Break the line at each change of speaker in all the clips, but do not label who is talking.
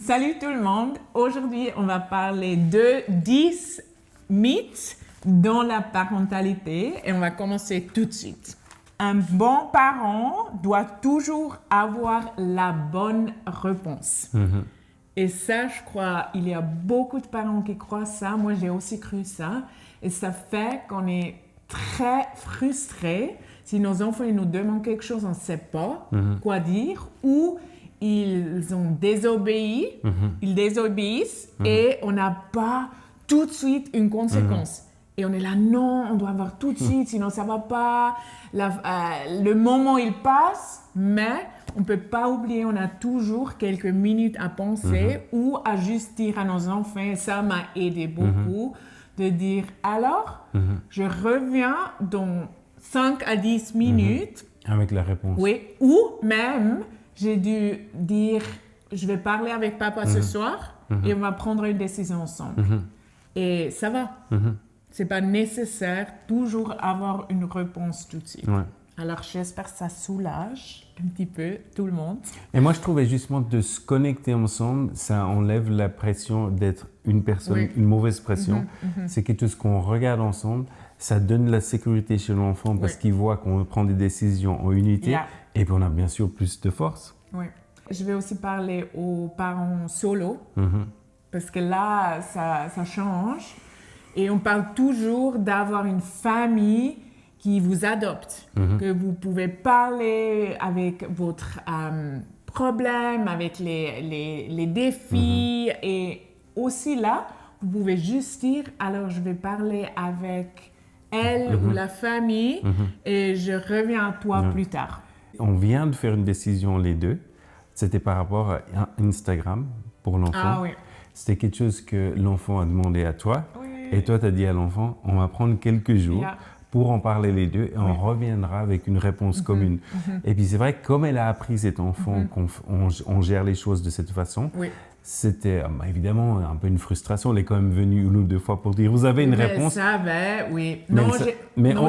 Salut tout le monde! Aujourd'hui, on va parler de 10 mythes dans la parentalité et on va commencer tout de suite. Un bon parent doit toujours avoir la bonne réponse. Et ça, je crois, il y a beaucoup de parents qui croient ça. Moi, j'ai aussi cru ça. Et ça fait qu'on est très frustré si nos enfants ils nous demandent quelque chose, on ne sait pas quoi dire, ou ils ont désobéi, ils désobéissent et on n'a pas tout de suite une conséquence. Et on est là, non, on doit avoir tout de suite, sinon ça ne va pas. Le moment, il passe, mais on ne peut pas oublier, on a toujours quelques minutes à penser ou à juste dire à nos enfants, et ça m'a aidé beaucoup, de dire, alors, je reviens dans 5 à 10 minutes.
Avec la réponse.
Oui, ou même, j'ai dû dire, je vais parler avec papa ce soir et on va prendre une décision ensemble. Et ça va. C'est pas nécessaire toujours avoir une réponse tout de suite.
Ouais.
Alors, j'espère que ça soulage un petit peu tout le monde.
Et moi, je trouvais justement de se connecter ensemble, ça enlève la pression d'être une personne, une mauvaise pression. C'est quelque chose qu'on regarde ensemble. Ça donne la sécurité chez l'enfant parce qu'il voit qu'on prend des décisions en unité. Et puis, on a bien sûr plus de force.
Oui. Je vais aussi parler aux parents solo parce que là, ça change. Et on parle toujours d'avoir une famille qui vous adopte, que vous pouvez parler avec votre problème, avec les défis. Et aussi là, vous pouvez juste dire, alors je vais parler avec elle ou la famille et je reviens à toi plus tard.
On vient de faire une décision les deux. C'était par rapport à Instagram pour l'enfant.
Ah oui.
C'était quelque chose que l'enfant a demandé à toi.
Oui.
Et toi, tu as dit à l'enfant, on va prendre quelques jours pour en parler les deux et on reviendra avec une réponse commune. Et puis c'est vrai que comme elle a appris cet enfant qu'on gère les choses de cette façon, c'était évidemment un peu une frustration. Elle est quand même venue une ou deux fois pour dire, vous avez une réponse.
Ça va, oui.
Mais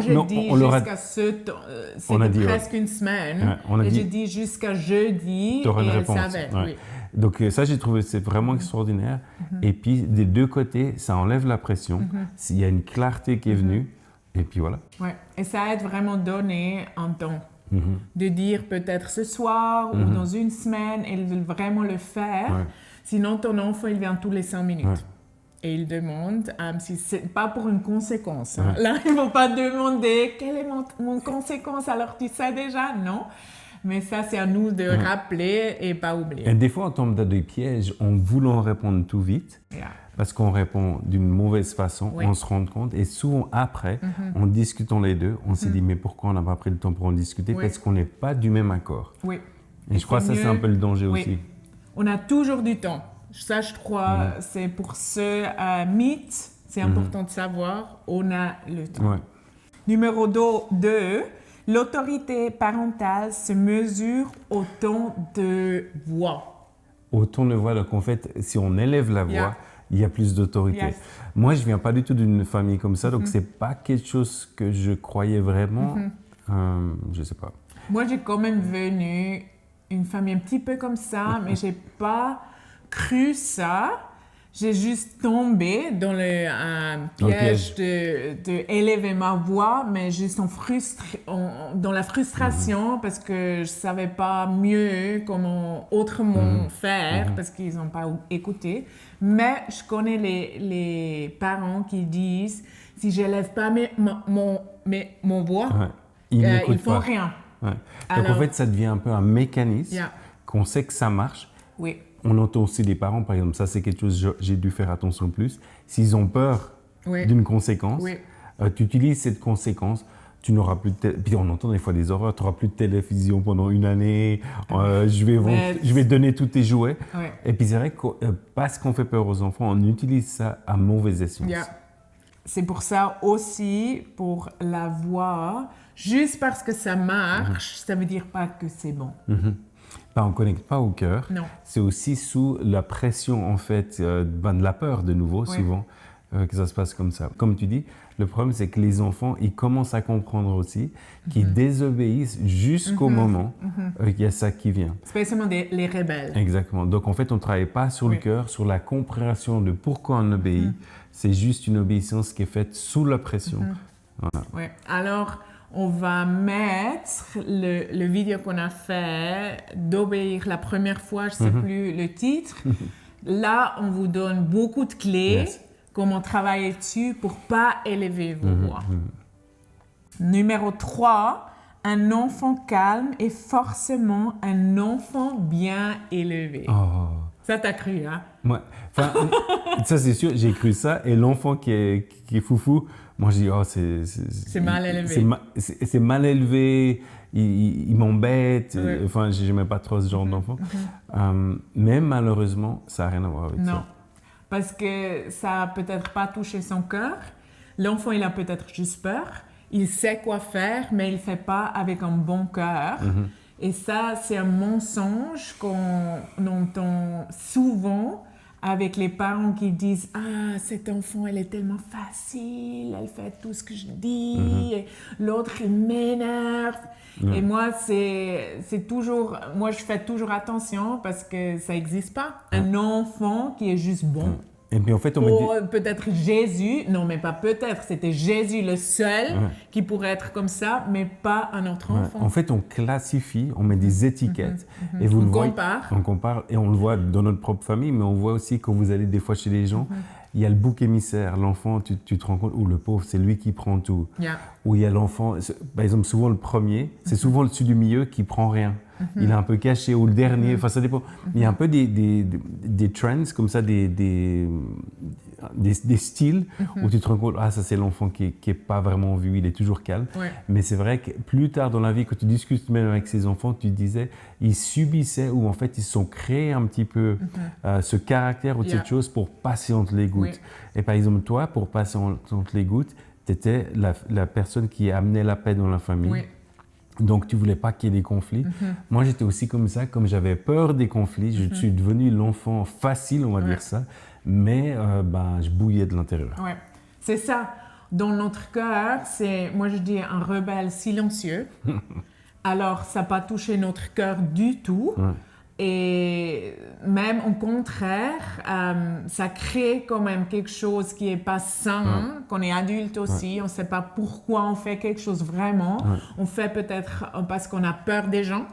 j'ai dit jusqu'à ce temps, c'était presque une semaine. Et j'ai dit jusqu'à jeudi
et
elle
réponse.
savait, oui.
Donc ça, j'ai trouvé c'est vraiment extraordinaire. Et puis, des deux côtés, ça enlève la pression. Il y a une clarté qui est venue. Et puis voilà.
Ouais. Et ça aide vraiment à donner un temps. De dire peut-être ce soir ou dans une semaine, ils veulent vraiment le faire. Sinon, ton enfant, il vient tous les 5 minutes. Et il demande, si c'est pas pour une conséquence. Là, il ne faut pas demander quelle est mon conséquence, alors tu sais déjà, non. Mais ça, c'est à nous de rappeler et pas oublier.
Et des fois, on tombe dans des pièges en voulant répondre tout vite, parce qu'on répond d'une mauvaise façon, on se rend compte. Et souvent, après, en discutant les deux, on s'est dit, mais pourquoi on n'a pas pris le temps pour en discuter? Parce qu'on n'est pas du même accord. Et je crois que ça, c'est un peu le danger aussi.
On a toujours du temps. Ça, je crois, c'est pour ce mythe, c'est important de savoir, on a le temps. Numéro 2, l'autorité parentale se mesure au ton de voix.
Au ton de voix, donc en fait, si on élève la voix, il y a plus d'autorité. Moi, je ne viens pas du tout d'une famille comme ça, donc ce n'est pas quelque chose que je croyais vraiment. Je ne sais pas.
Moi, j'ai quand même venu une famille un petit peu comme ça, mais je n'ai pas cru ça. J'ai juste tombé dans le piège d'élever ma voix, mais juste dans la frustration parce que je ne savais pas mieux comment autrement faire parce qu'ils n'ont pas écouté. Mais je connais les parents qui disent si je n'élève pas mon voix, ils ne font rien.
Donc en fait, ça devient un peu un mécanisme qu'on sait que ça marche. On entend aussi des parents, par exemple, ça c'est quelque chose que j'ai dû faire attention plus. S'ils ont peur d'une conséquence, tu utilises cette conséquence, tu n'auras plus de Puis on entend des fois des horreurs, tu n'auras plus de télévision pendant une année, je vais donner tous tes jouets. Et puis c'est vrai que parce qu'on fait peur aux enfants, on utilise ça à mauvais escient.
C'est pour ça aussi, pour la voix, juste parce que ça marche, ça ne veut dire pas que c'est bon.
On ne connecte pas au cœur.
Non.
C'est aussi sous la pression en fait, de la peur de nouveau souvent. que ça se passe comme ça. Comme tu dis, le problème, c'est que les enfants, ils commencent à comprendre aussi qu'ils désobéissent jusqu'au moment qu'il y a ça qui vient.
Spécialement les rebelles.
Exactement. Donc, en fait, on ne travaille pas sur le cœur, sur la compréhension de pourquoi on obéit. C'est juste une obéissance qui est faite sous la pression. Voilà.
Ouais. Alors, on va mettre le vidéo qu'on a fait d'obéir la première fois, je ne sais plus le titre. Là, on vous donne beaucoup de clés, comment travailler dessus pour ne pas élever vos voix. Numéro 3, un enfant calme est forcément un enfant bien élevé.
Oh.
Ça, t'as cru, hein?
Ouais. Enfin, ça, c'est sûr, j'ai cru ça. Et l'enfant qui est foufou, moi, je dis, oh,
c'est mal élevé.
C'est mal élevé, il m'embête. Enfin, je n'aimais pas trop ce genre d'enfant. Mais malheureusement, ça n'a rien à voir avec ça.
Non, parce que ça n'a peut-être pas touché son cœur. L'enfant, il a peut-être juste peur. Il sait quoi faire, mais il ne fait pas avec un bon cœur. Et ça, c'est un mensonge qu'on entend souvent avec les parents qui disent « Ah, cet enfant, elle est tellement facile, elle fait tout ce que je dis, et l'autre, il m'énerve. » Et moi, c'est toujours... Moi, je fais toujours attention parce que ça n'existe pas. Un enfant qui est juste bon.
Et puis en fait,
peut-être Jésus, non mais pas peut-être, c'était Jésus le seul qui pourrait être comme ça, mais pas un autre enfant.
En fait, on classifie, on met des étiquettes. Et
on compare.
On compare et on le voit dans notre propre famille, mais on voit aussi quand vous allez des fois chez les gens, il y a le bouc émissaire, l'enfant, tu te rends compte, ou le pauvre, c'est lui qui prend tout. Ou il y a l'enfant, par exemple, souvent le premier, c'est souvent le dessus du milieu qui prend rien. Il est un peu caché, ou le dernier, enfin ça dépend. Il y a un peu des trends comme ça, des styles où tu te rends compte, ah ça c'est l'enfant qui est pas vraiment vu, il est toujours calme. Mais c'est vrai que plus tard dans la vie, quand tu discutes même avec ces enfants, tu disais, ils subissaient ou en fait ils se sont créés un petit peu ce caractère ou cette chose pour passer entre les gouttes. Et par exemple toi, pour passer entre les gouttes, tu étais la personne qui amenait la paix dans la famille. Donc, tu ne voulais pas qu'il y ait des conflits. Moi, j'étais aussi comme ça. Comme j'avais peur des conflits, je suis devenu l'enfant facile, on va dire ça. Mais je bouillais de l'intérieur.
Ouais. C'est ça. Dans notre cœur, c'est, moi je dis, un rebelle silencieux. Alors, ça n'a pas touché notre cœur du tout. Et même au contraire, ça crée quand même quelque chose qui n'est pas sain, qu'on est adulte aussi, on ne sait pas pourquoi on fait quelque chose vraiment. On fait peut-être parce qu'on a peur des gens.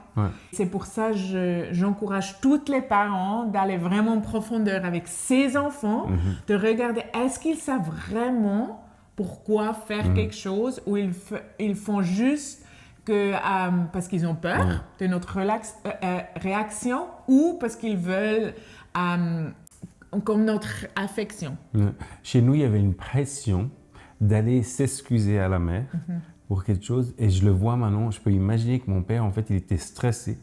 C'est pour ça que j'encourage tous les parents d'aller vraiment en profondeur avec ces enfants, de regarder est-ce qu'ils savent vraiment pourquoi faire quelque chose ou ils font juste parce qu'ils ont peur de notre réaction ou parce qu'ils veulent comme notre affection.
Chez nous, il y avait une pression d'aller s'excuser à la mère pour quelque chose et je le vois maintenant, je peux imaginer que mon père, en fait, il était stressé.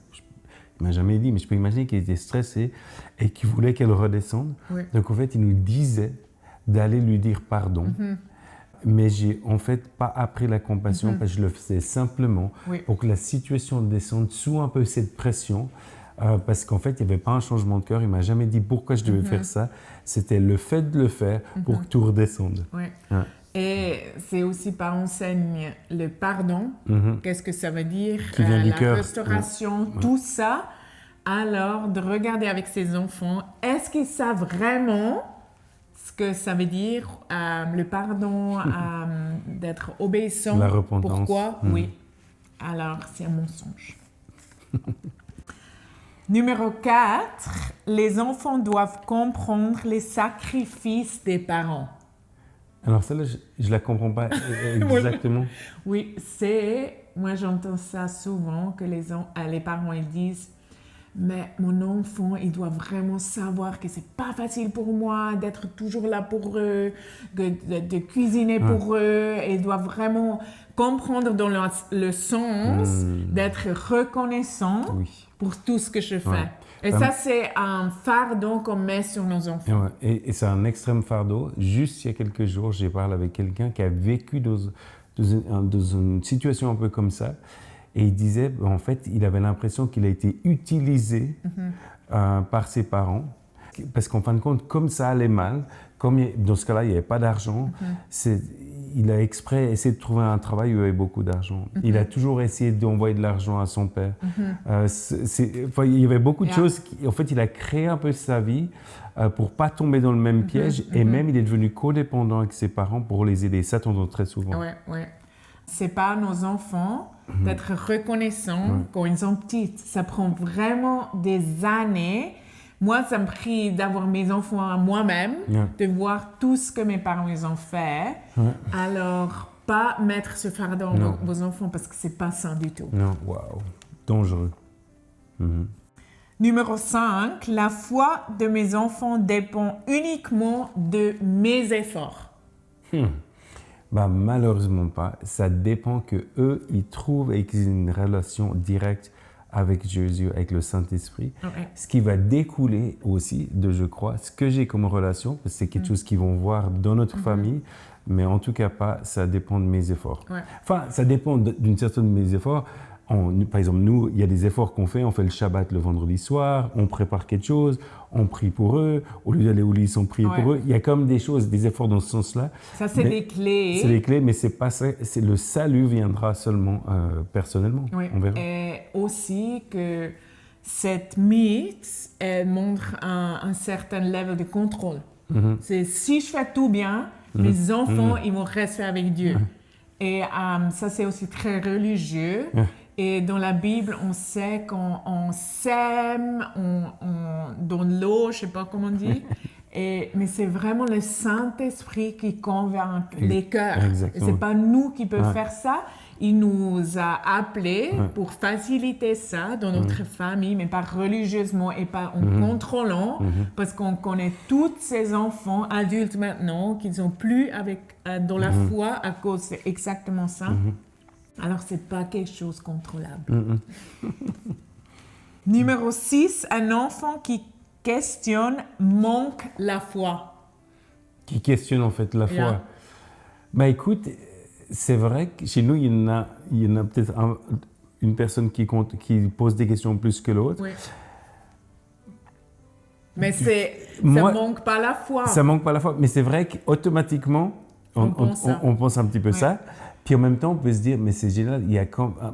Il ne m'a jamais dit, mais je peux imaginer qu'il était stressé et qu'il voulait qu'elle redescende. Donc, en fait, il nous disait d'aller lui dire pardon. Mais j'ai en fait pas appris la compassion parce que je le faisais simplement pour que la situation descende sous un peu cette pression parce qu'en fait il n'y avait pas un changement de cœur, il m'a jamais dit pourquoi je devais faire ça, c'était le fait de le faire pour que tout redescende.
Et c'est aussi par enseigne le pardon, qu'est-ce que ça veut dire,
qui vient du
la
cœur.
restauration, tout ça. Alors de regarder avec ses enfants, est-ce qu'ils savent vraiment ce que ça veut dire, le pardon, d'être obéissant.
La repentance.
Pourquoi? Oui. Alors, c'est un mensonge. Numéro 4, les enfants doivent comprendre les sacrifices des parents.
Alors celle-là, je ne la comprends pas exactement.
Oui, moi j'entends ça souvent, que les parents ils disent mais mon enfant, il doit vraiment savoir que c'est pas facile pour moi d'être toujours là pour eux, de cuisiner pour eux. Et il doit vraiment comprendre dans le sens d'être reconnaissant pour tout ce que je fais. Et ça, c'est un fardeau qu'on met sur nos enfants.
Et c'est un extrême fardeau. Juste il y a quelques jours, j'ai parlé avec quelqu'un qui a vécu dans une situation un peu comme ça. Et il disait, en fait, il avait l'impression qu'il a été utilisé par ses parents Parce qu'en fin de compte, comme ça allait mal, comme dans ce cas-là, il n'y avait pas d'argent, il a exprès essayé de trouver un travail où il y avait beaucoup d'argent. Il a toujours essayé d'envoyer de l'argent à son père. Il y avait beaucoup de choses. En fait, il a créé un peu sa vie pour ne pas tomber dans le même piège. Et même, il est devenu codépendant avec ses parents pour les aider. Ça, t'entends très souvent.
Ouais. C'est pas nos enfants d'être reconnaissants quand ils sont petits. Ça prend vraiment des années. Moi, ça me prie d'avoir mes enfants à moi-même, de voir tout ce que mes parents ils ont fait. Alors, pas mettre ce fardeau dans vos enfants parce que c'est pas sain du tout.
Non, waouh, dangereux.
Numéro 5, la foi de mes enfants dépend uniquement de mes efforts.
Malheureusement pas. Ça dépend que eux, ils trouvent et qu'ils aient une relation directe avec Jésus, avec le Saint-Esprit. Ce qui va découler aussi de, je crois, ce que j'ai comme relation, parce que c'est quelque chose qu'ils vont voir dans notre famille, mais en tout cas pas, ça dépend de mes efforts. Enfin, ça dépend d'une certaine de mes efforts. Par exemple, nous, il y a des efforts qu'on fait. On fait le Shabbat le vendredi soir, on prépare quelque chose, on prie pour eux. Au lieu d'aller au lit, on prie pour eux. Il y a comme des choses, des efforts dans ce sens-là.
Ça, c'est les clés.
C'est les clés, mais c'est pas ça. Le salut viendra seulement personnellement. On verra.
Et aussi que cette mythe, elle montre un certain level de contrôle. C'est si je fais tout bien, mes enfants, ils vont rester avec Dieu. Et ça, c'est aussi très religieux. Et dans la Bible, on sait qu'on sème, on donne l'eau, je ne sais pas comment on dit. Mais c'est vraiment le Saint-Esprit qui convainc les cœurs. Ce n'est pas nous qui pouvons faire ça. Il nous a appelés pour faciliter ça dans notre famille, mais pas religieusement et pas en contrôlant, parce qu'on connaît tous ces enfants adultes maintenant qui ne sont plus dans la foi à cause de exactement ça. Alors, ce n'est pas quelque chose de contrôlable. Numéro 6, un enfant qui questionne manque la foi.
Qui questionne en fait la foi. Écoute, c'est vrai que chez nous, il y en a peut-être une personne qui pose des questions plus que l'autre.
Mais ça ne manque pas la foi.
Ça manque pas la foi, mais c'est vrai qu'automatiquement, on pense un petit peu ça. Puis en même temps, on peut se dire, mais c'est génial,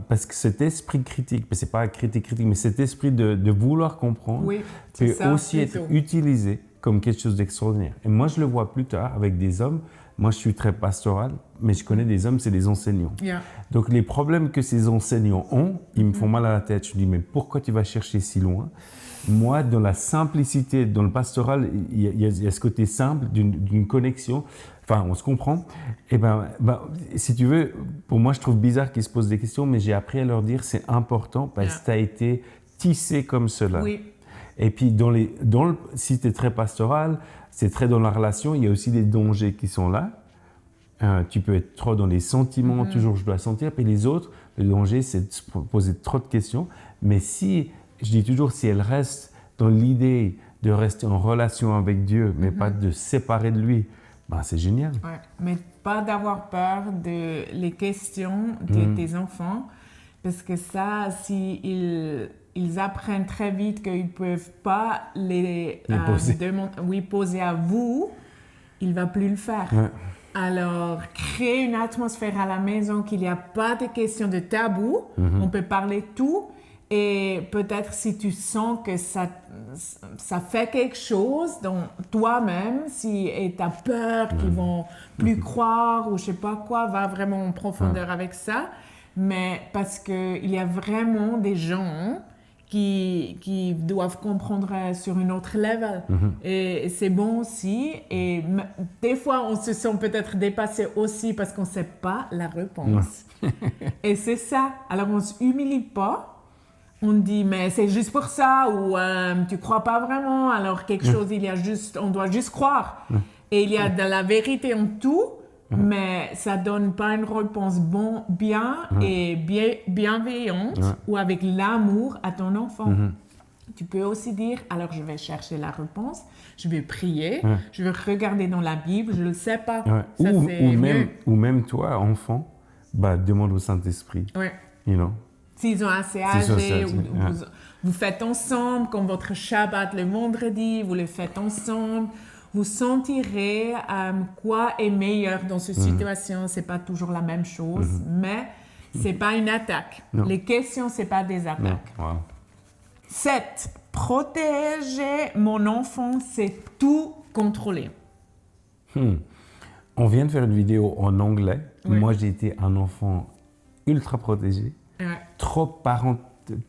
parce que cet esprit critique, c'est pas critique, mais cet esprit de vouloir comprendre peut aussi être utilisé comme quelque chose d'extraordinaire. Et moi, je le vois plus tard avec des hommes. Moi, je suis très pastoral, mais je connais des hommes, c'est des enseignants. Donc, les problèmes que ces enseignants ont, ils me font mal à la tête. Je me dis, mais pourquoi tu vas chercher si loin? Moi, dans la simplicité, dans le pastoral, il y a ce côté simple d'une connexion. Enfin, on se comprend. Et si tu veux, pour moi, je trouve bizarre qu'ils se posent des questions, mais j'ai appris à leur dire c'est important parce que tu as été tissé comme cela. Et puis, si tu es très pastoral, c'est très dans la relation, il y a aussi des dangers qui sont là. Tu peux être trop dans les sentiments, toujours je dois sentir. Puis les autres, le danger, c'est de se poser trop de questions. Mais je dis toujours, si elle reste dans l'idée de rester en relation avec Dieu, mais pas de se séparer de lui, c'est génial.
Mais pas d'avoir peur des questions de tes enfants, parce que ça, s'ils apprennent très vite qu'ils ne peuvent pas les poser à vous, il ne va plus le faire. Alors, créer une atmosphère à la maison qu'il n'y a pas de questions de tabou, on peut parler tout. Et peut-être si tu sens que ça fait quelque chose dans toi-même, si tu as peur qu'ils vont plus croire ou je sais pas quoi, va vraiment en profondeur avec ça. Mais parce qu'il y a vraiment des gens qui doivent comprendre sur une autre level. Et c'est bon aussi. Et des fois, on se sent peut-être dépassé aussi parce qu'on ne sait pas la réponse. Et c'est ça. Alors, on ne s'humilie pas. On dit, mais c'est juste pour ça, ou tu crois pas vraiment, alors quelque chose, on doit juste croire. Et il y a de la vérité en tout, mais ça donne pas une réponse bien et bienveillante ou avec l'amour à ton enfant. Tu peux aussi dire, alors je vais chercher la réponse, je vais prier, je vais regarder dans la Bible, je le sais pas. Ça,
ou même toi, enfant, demande au Saint-Esprit. You know?
s'ils sont assez âgés, vous faites ensemble, comme votre Shabbat le vendredi, vous le faites ensemble. Vous sentirez quoi est meilleur dans cette situation. Ce n'est pas toujours la même chose, mais ce n'est pas une attaque.
Non.
Les questions, ce n'est pas des attaques.
Wow.
7. Protéger mon enfant, c'est tout contrôler.
On vient de faire une vidéo en anglais.
Oui.
Moi, j'ai été un enfant ultra protégé, trop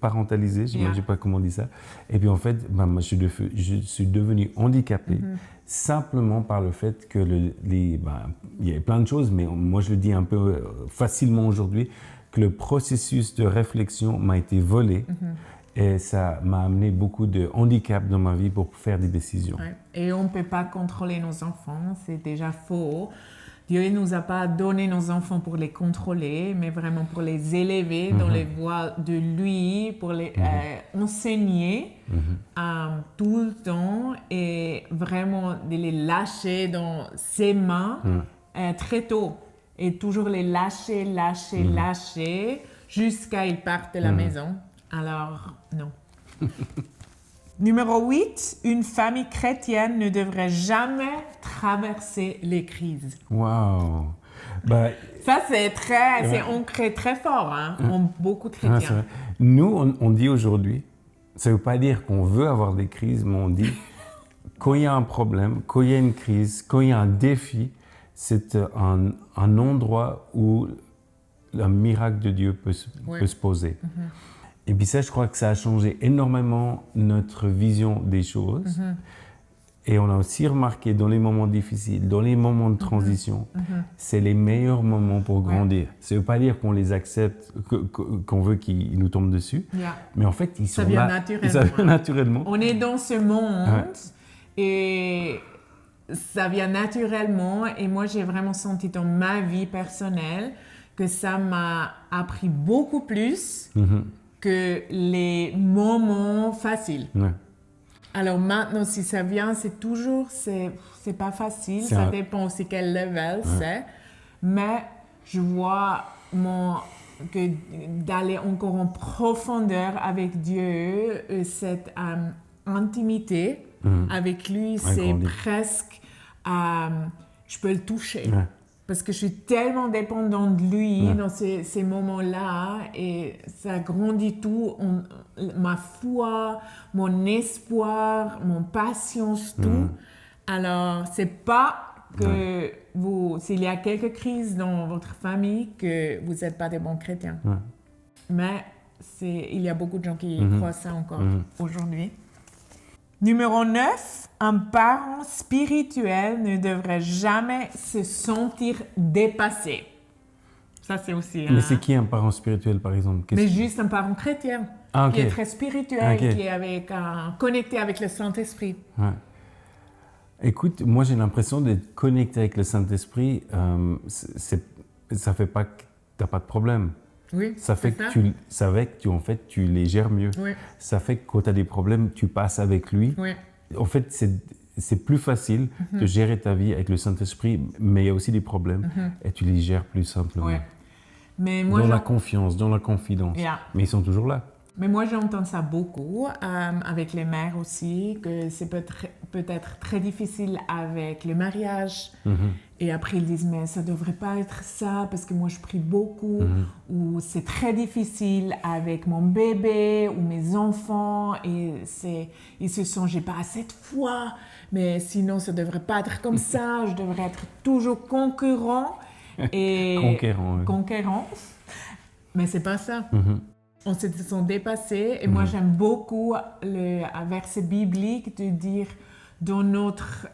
parentalisé, je ne sais pas comment on dit ça. Et puis en fait, moi, je suis devenu handicapé simplement par le fait que il y avait plein de choses, mais moi je le dis un peu facilement aujourd'hui, que le processus de réflexion m'a été volé. Et ça m'a amené beaucoup de handicap dans ma vie pour faire des décisions.
Ouais. Et on ne peut pas contrôler nos enfants, c'est déjà faux. Dieu ne nous a pas donné nos enfants pour les contrôler, mais vraiment pour les élever dans les voies de lui, pour les enseigner tout le temps et vraiment de les lâcher dans ses mains très tôt. Et toujours les lâcher jusqu'à ils partent de la maison. Alors, non. Numéro 8, une famille chrétienne ne devrait jamais traverser les crises.
Wow!
Ça, c'est ancré très fort en beaucoup de chrétiens.
Nous, on dit aujourd'hui, ça ne veut pas dire qu'on veut avoir des crises, mais on dit quand il y a un problème, quand il y a une crise, quand il y a un défi, c'est un endroit où le miracle de Dieu peut se poser. Et puis ça, je crois que ça a changé énormément notre vision des choses. Et on a aussi remarqué dans les moments difficiles, dans les moments de transition, c'est les meilleurs moments pour grandir. Ça ne veut pas dire qu'on les accepte, qu'on veut qu'ils nous tombent dessus. Mais en fait, ils sont là. Ça vient naturellement.
On est dans ce monde et ça vient naturellement. Et moi, j'ai vraiment senti dans ma vie personnelle que ça m'a appris beaucoup plus que les moments faciles. Alors maintenant, si ça vient, c'est pas facile. Ça dépend aussi quel level c'est. Mais je vois que d'aller encore en profondeur avec Dieu, cette intimité avec lui, c'est presque, je peux le toucher. Parce que je suis tellement dépendante de lui dans ces moments-là et ça grandit tout, ma foi, mon espoir, mon patience, tout. Alors, c'est pas que s'il y a quelques crises dans votre famille, que vous n'êtes pas des bons chrétiens. Mais il y a beaucoup de gens qui croient ça encore aujourd'hui. Numéro 9, un parent spirituel ne devrait jamais se sentir dépassé. Ça, c'est aussi...
Mais c'est qui un parent spirituel, par exemple?
Mais juste un parent chrétien, qui est très spirituel, qui est connecté avec le Saint-Esprit.
Écoute, moi j'ai l'impression d'être connecté avec le Saint-Esprit, ça fait pas que tu n'as pas de problème.
Oui,
ça fait que en fait, tu les gères mieux. Ça fait que quand tu as des problèmes, tu passes avec lui. En fait, c'est plus facile de gérer ta vie avec le Saint-Esprit, mais il y a aussi des problèmes et tu les gères plus simplement.
Mais moi,
dans la confiance, dans la confidence. Mais ils sont toujours là.
Mais moi, j'entends ça beaucoup avec les mères aussi, que c'est peut-être très difficile avec le mariage. Et après, ils disent, mais ça ne devrait pas être ça parce que moi, je prie beaucoup. Ou c'est très difficile avec mon bébé ou mes enfants. Et ils se sont, j'ai pas assez de foi. Mais sinon, ça ne devrait pas être comme ça. Je devrais être toujours concurrent. Conquérant. Mais c'est pas ça. On se sont dépassés. Et moi, j'aime beaucoup le verset biblique de dire dans notre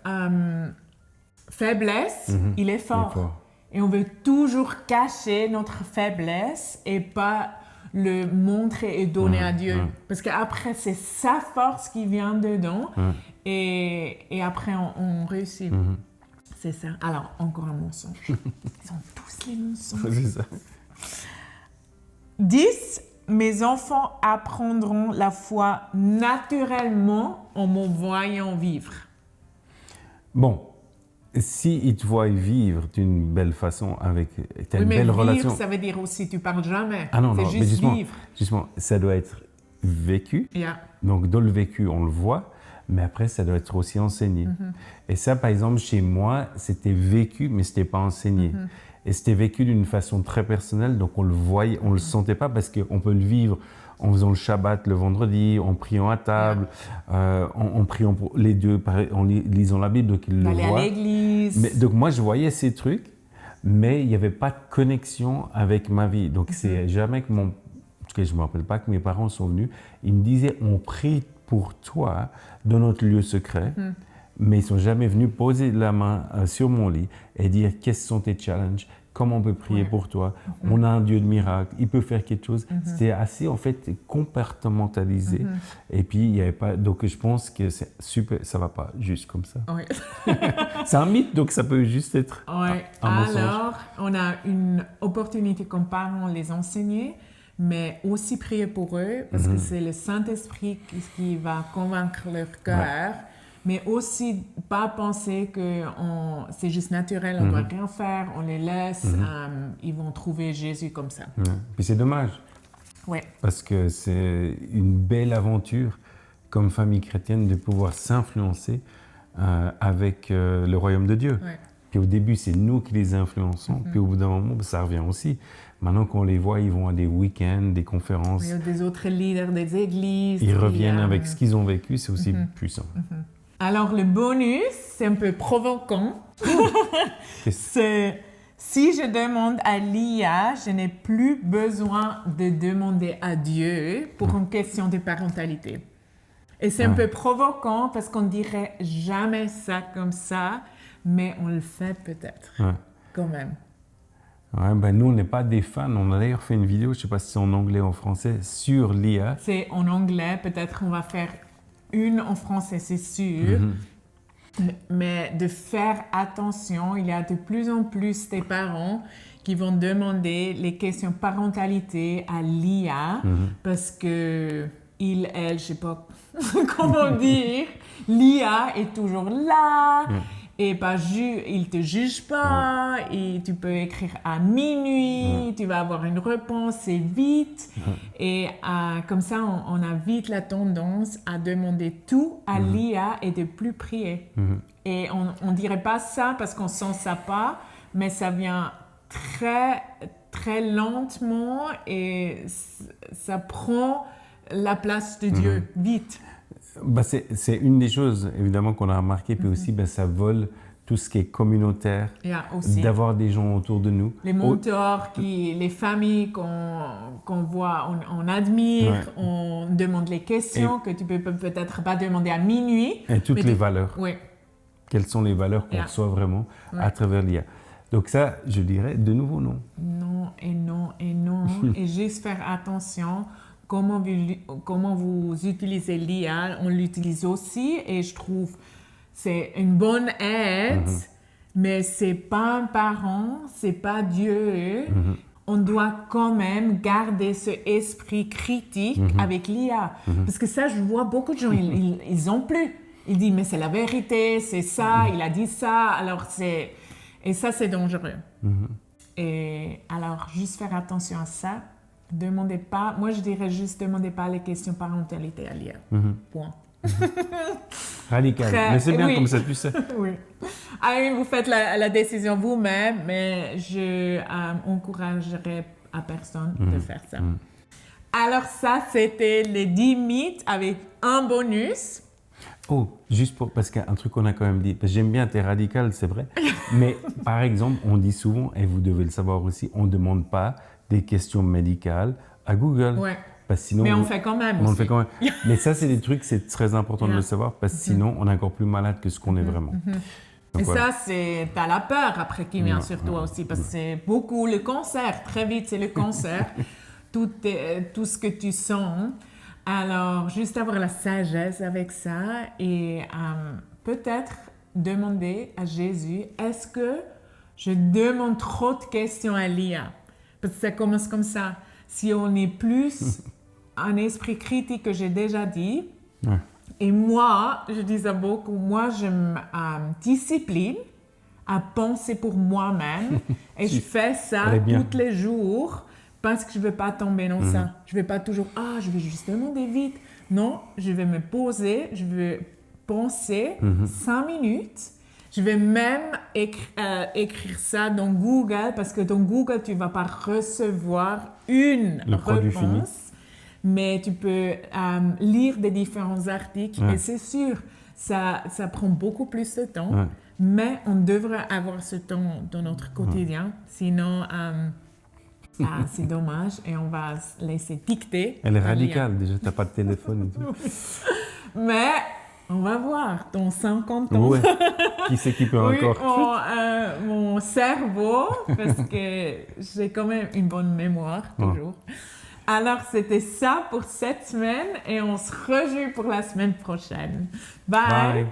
faiblesse, il est fort. Et on veut toujours cacher notre faiblesse et pas le montrer et donner à Dieu. Parce qu'après, c'est sa force qui vient dedans. Et après, on réussit. C'est ça. Alors, encore un mensonge. Ils sont tous les mensonges.
C'est ça.
10. Mes enfants apprendront la foi naturellement en me voyant vivre.
Bon, si ils te voient vivre d'une belle façon, tu as une belle
vivre,
relation.
Ça veut dire aussi, tu parles jamais.
Ah non,
c'est
non,
juste
mais justement,
vivre.
Justement, ça doit être vécu.
Yeah.
Donc, dans le vécu, on le voit, mais après, ça doit être aussi enseigné. Et ça, par exemple, chez moi, c'était vécu, mais ce n'était pas enseigné. Et c'était vécu d'une façon très personnelle, donc on le voyait, on le sentait pas parce qu'on peut le vivre en faisant le Shabbat le vendredi, en priant à table, en priant pour les deux, en lisant la Bible, donc ils le voient.
Aller à l'église.
Donc moi, je voyais ces trucs, mais il n'y avait pas de connexion avec ma vie. Donc c'est jamais que en tout cas, je ne me rappelle pas que mes parents sont venus, ils me disaient, on prie pour toi dans notre lieu secret. Mais ils ne sont jamais venus poser la main sur mon lit et dire quels sont tes challenges, comment on peut prier pour toi, on a un Dieu de miracle, il peut faire quelque chose. C'était assez en fait compartimentalisé. Et puis il n'y avait pas. Donc je pense que c'est super, ça ne va pas juste comme ça.
Oui.
C'est un mythe, donc ça peut juste être un mensonge.
Alors, on a une opportunité comme parents les enseigner, mais aussi prier pour eux, parce que c'est le Saint-Esprit qui va convaincre leur cœur. Mais aussi pas penser que c'est juste naturel, on ne doit rien faire, on les laisse, ils vont trouver Jésus comme ça.
Puis c'est dommage, parce que c'est une belle aventure comme famille chrétienne de pouvoir s'influencer avec le royaume de Dieu. Puis au début, c'est nous qui les influençons, puis au bout d'un moment, ça revient aussi. Maintenant qu'on les voit, ils vont à des week-ends, des conférences.
Il y a des autres leaders des églises.
Ils reviennent avec ce qu'ils ont vécu, c'est aussi puissant.
Alors, le bonus, c'est un peu provoquant. C'est si je demande à l'IA, je n'ai plus besoin de demander à Dieu pour une question de parentalité. Et c'est un peu provoquant parce qu'on dirait jamais ça comme ça, mais on le fait peut-être quand même.
Nous, on n'est pas des fans. On a d'ailleurs fait une vidéo, je ne sais pas si c'est en anglais ou en français, sur l'IA.
C'est en anglais, peut-être on va faire une en français, c'est sûr. Mais de faire attention, il y a de plus en plus des parents qui vont demander les questions parentalité à l'IA parce que elle, je ne sais pas comment dire, l'IA est toujours là. Et il ne te juge pas, et tu peux écrire à minuit, tu vas avoir une réponse, c'est vite. Et comme ça, on a vite la tendance à demander tout à l'IA et de plus prier. Et on ne dirait pas ça parce qu'on ne sent ça pas, mais ça vient très, très lentement et ça prend la place de Dieu, vite.
C'est une des choses, évidemment, qu'on a remarqué, puis aussi, ça vole tout ce qui est communautaire, d'avoir des gens autour de nous.
Les mentors, les familles qu'on voit, on admire, on demande les questions que tu peux peut-être pas demander à minuit.
Et toutes les valeurs. Quelles sont les valeurs qu'on reçoit vraiment à travers l'IA. Donc ça, je dirais, de nouveau, non.
Non, et non, et non. Et juste faire attention. Comment vous utilisez l'IA, on l'utilise aussi et je trouve c'est une bonne aide, mais c'est pas un parent, c'est pas Dieu. On doit quand même garder ce esprit critique avec l'IA. Parce que ça, je vois beaucoup de gens, ils ont plus. Ils disent, mais c'est la vérité, c'est ça, il a dit ça, alors c'est... Et ça, c'est dangereux. Et alors, juste faire attention à ça. Demandez pas, moi je dirais juste demandez pas les questions parentalité à l'IA. Point.
Radical. Mais c'est bien comme ça, tu sais.
Vous faites la décision vous-même, mais je encouragerais à personne de faire ça. Alors ça, c'était les 10 mythes avec un bonus.
Oh, juste parce qu'un truc qu'on a quand même dit, parce que j'aime bien, t'es radical, c'est vrai, mais par exemple, on dit souvent, et vous devez le savoir aussi, on ne demande pas des questions médicales à Google. Parce que sinon,
mais on fait quand même
on
aussi.
fait quand même. Mais ça, c'est des trucs, c'est très important de le savoir, parce que sinon, on est encore plus malade que ce qu'on est vraiment.
Donc, et ça, t'as la peur après qui vient sur toi aussi, parce que c'est beaucoup le cancer. Très vite, c'est le cancer. tout ce que tu sens. Alors, juste avoir la sagesse avec ça et peut-être demander à Jésus, est-ce que je demande trop de questions à l'IA? Parce que ça commence comme ça. Si on est plus un esprit critique que j'ai déjà dit, et moi, je dis ça beaucoup, moi je me discipline à penser pour moi-même. Et je fais ça tous les jours parce que je ne veux pas tomber dans ça. Je ne vais pas toujours, je vais juste demander vite. Non, je vais me poser, je vais penser 5 minutes. Je vais même écrire ça dans Google parce que dans Google, tu ne vas pas recevoir une réponse, mais tu peux lire des différents articles et c'est sûr, ça prend beaucoup plus de temps, mais on devrait avoir ce temps dans notre quotidien, sinon c'est dommage et on va se laisser dicter.
Elle est radicale, déjà, tu n'as pas de téléphone et tout.
Mais on va voir, dans 50 ans.
Ouais. Qui c'est qui peut encore?
Mon cerveau, parce que j'ai quand même une bonne mémoire, toujours. Alors, c'était ça pour cette semaine et on se rejoue pour la semaine prochaine. Bye.